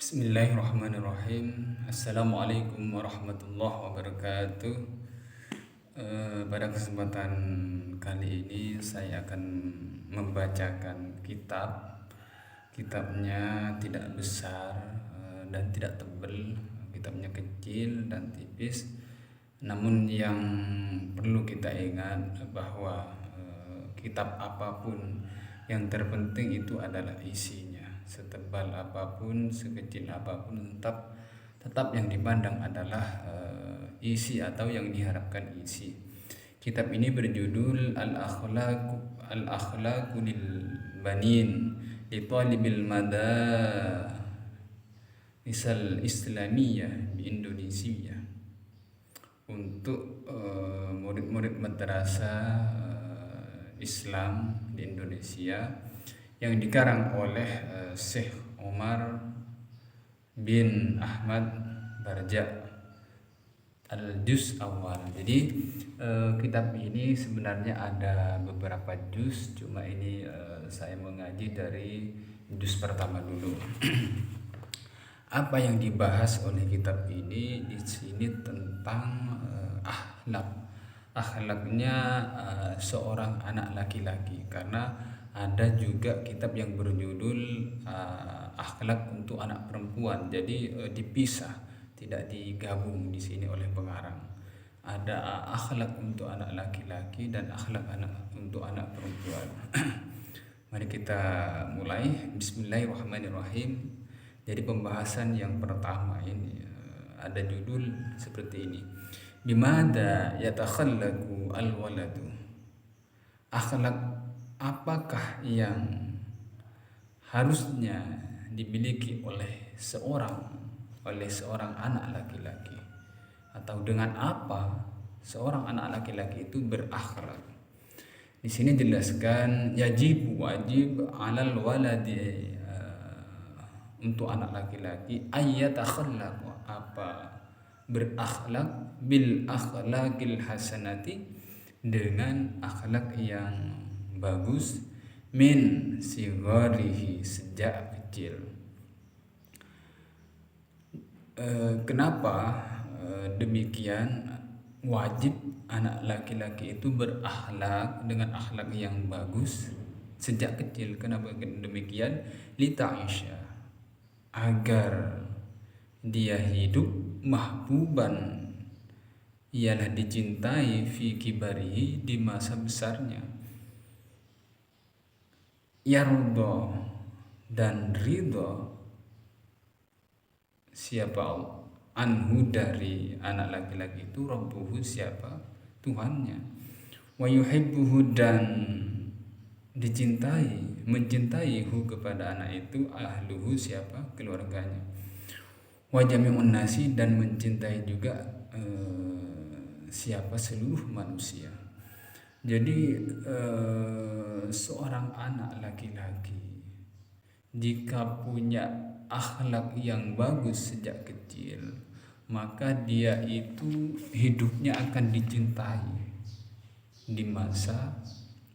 Bismillahirrahmanirrahim. Assalamualaikum warahmatullahi wabarakatuh. Pada kesempatan kali ini saya akan membacakan kitab. Kitabnya tidak besar dan tidak tebal. Kitabnya kecil dan tipis. Namun yang perlu kita ingat bahwa kitab apapun yang terpenting itu adalah isinya. Setebal apapun, sekecil apapun, tetap yang dipandang adalah isi atau yang diharapkan isi. Kitab ini berjudul Al-Akhlaqu lil Banin li Talibil Madarisal Islamiyah di Indonesia, untuk murid-murid madrasah Islam di Indonesia, yang dikarang oleh Syekh Omar bin Ahmad Barja Al-Juz Awal. Jadi kitab ini sebenarnya ada beberapa juz, cuma ini saya mengaji dari juz pertama dulu. Apa yang dibahas oleh kitab ini di sini tentang akhlak. Akhlaknya seorang anak laki-laki, karena ada juga kitab yang berjudul akhlak untuk anak perempuan. Jadi dipisah, tidak digabung di sini oleh pengarang. Ada akhlak untuk anak laki-laki dan akhlak untuk anak perempuan. Mari kita mulai. Bismillahirrahmanirrahim. Jadi pembahasan yang pertama ini ada judul seperti ini. Bimada yatakhallaqu al-waladu. Akhlak apakah yang harusnya dimiliki oleh seorang anak laki-laki, atau dengan apa seorang anak laki-laki itu berakhlak? Di sini jelaskan wajib alal waladi, untuk anak laki-laki ayyatakhlaq, berakhlak bil akhlaqil hasanati, dengan akhlak yang bagus, min sigarihi, sejak kecil. Kenapa demikian? Wajib anak laki-laki itu berakhlak dengan akhlak yang bagus sejak kecil. Kenapa demikian? Lita'isha, agar dia hidup mahbuban, ialah dicintai, fi kibarihi, di masa besarnya, yardo, dan ridho, siapa? Anhu, dari anak laki-laki itu, rabbuhu, siapa? Tuhannya. Wa yuhibbuhu, dan dicintai, mencintai hu, kepada anak itu, ahluhu, siapa? Keluarganya. Wa jami'un nasi, dan mencintai juga siapa? Seluruh manusia. Jadi seorang anak laki-laki jika punya akhlak yang bagus sejak kecil, maka dia itu hidupnya akan dicintai di masa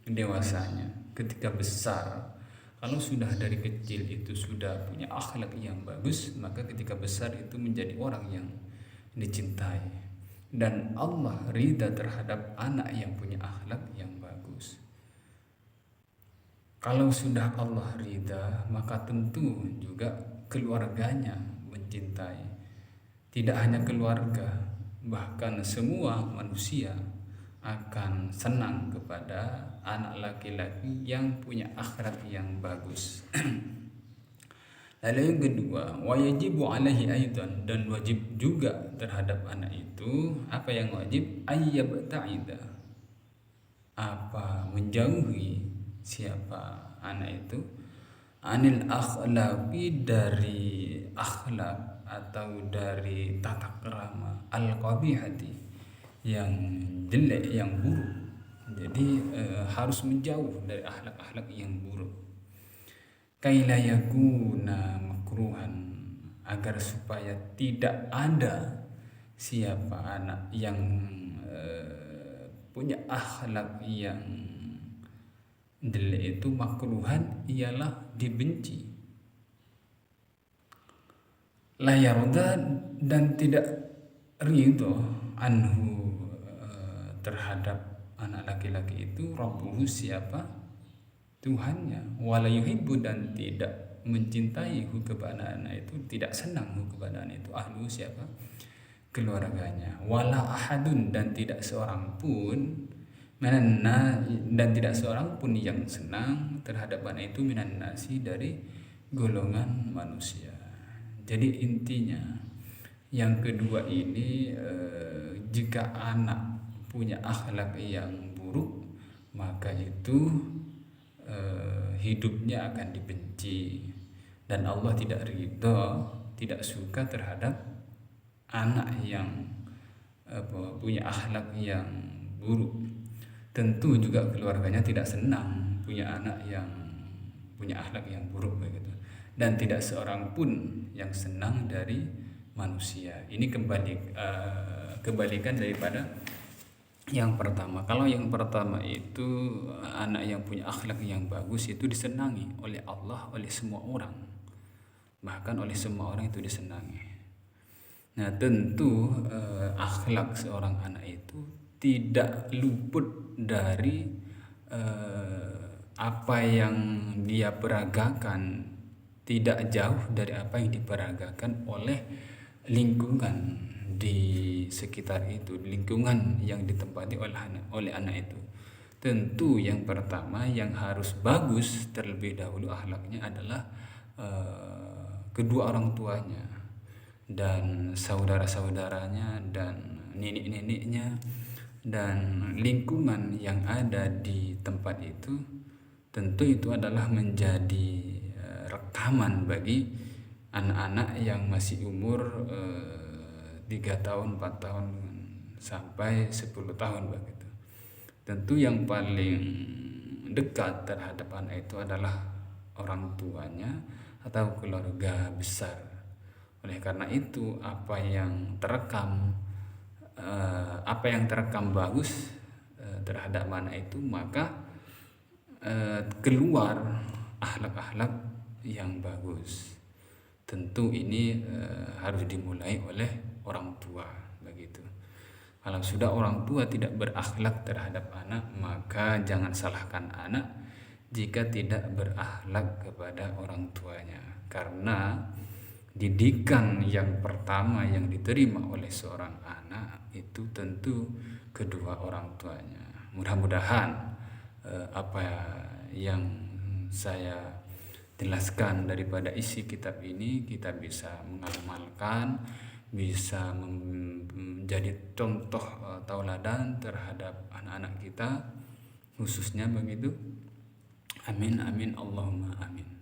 dewasanya. Ketika besar, kalau sudah dari kecil itu sudah punya akhlak yang bagus, maka ketika besar itu menjadi orang yang dicintai. Dan Allah ridha terhadap anak yang punya akhlak yang bagus. Kalau sudah Allah ridha, maka tentu juga keluarganya mencintai. Tidak hanya keluarga, bahkan semua manusia akan senang kepada anak laki-laki yang punya akhlak yang bagus. Lalu yang kedua, wajibu alaihi aidan, dan wajib juga terhadap anak itu. Apa yang wajib? Ayyabta'ida, menjauhi siapa anak itu, anil akhlaqi, dari akhlak atau dari tata krama, al-qabihati, yang jelek, yang buruk. Jadi harus menjauh dari akhlak-akhlak yang buruk. Kaila yakuna makruhan, agar supaya tidak ada siapa anak yang punya akhlak yang jelek itu, makruhan ialah dibenci. la yarda dan tidak ridho anhu terhadap anak laki-laki itu rabbuhu siapa Tuhannya, wala yuhibbu dan tidak mencintai hu kepada anak itu, tidak senang hu kepada anak itu, ahlu siapa keluarganya, wala ahadun dan tidak seorang pun dan tidak seorang pun yang senang terhadap anak itu minan nasi dari golongan manusia. Jadi intinya yang kedua ini jika anak punya akhlak yang buruk maka itu hidupnya akan dibenci dan Allah tidak ridho, tidak suka terhadap anak yang punya akhlak yang buruk. Tentu juga keluarganya tidak senang punya anak yang punya akhlak yang buruk begitu. Dan tidak seorang pun yang senang dari manusia. Ini kebalikan daripada yang pertama. Kalau yang pertama itu anak yang punya akhlak yang bagus itu disenangi oleh Allah, oleh semua orang. Bahkan oleh semua orang itu disenangi. Nah tentu akhlak seorang anak itu tidak luput dari apa yang dia peragakan, tidak jauh dari apa yang diperagakan oleh lingkungan di sekitar itu, lingkungan yang ditempati oleh anak itu. Tentu yang pertama yang harus bagus terlebih dahulu akhlaknya adalah kedua orang tuanya dan saudara-saudaranya dan nenek-neneknya dan lingkungan yang ada di tempat itu. Tentu itu adalah menjadi rekaman bagi anak-anak yang masih umur 3 tahun, 4 tahun sampai 10 tahun begitu. Tentu yang paling dekat terhadap anak itu adalah orang tuanya atau keluarga besar. Oleh karena itu apa yang terekam bagus terhadap anak itu, maka keluar akhlak-akhlak yang bagus. Tentu ini harus dimulai oleh orang tua begitu. Kalau sudah orang tua tidak berakhlak terhadap anak, maka jangan salahkan anak jika tidak berakhlak kepada orang tuanya. Karena didikan yang pertama yang diterima oleh seorang anak itu tentu kedua orang tuanya. Mudah-mudahan apa yang saya jelaskan daripada isi kitab ini kita bisa mengamalkan, bisa menjadi contoh tauladan terhadap anak-anak kita khususnya begitu. Amin amin Allahumma amin.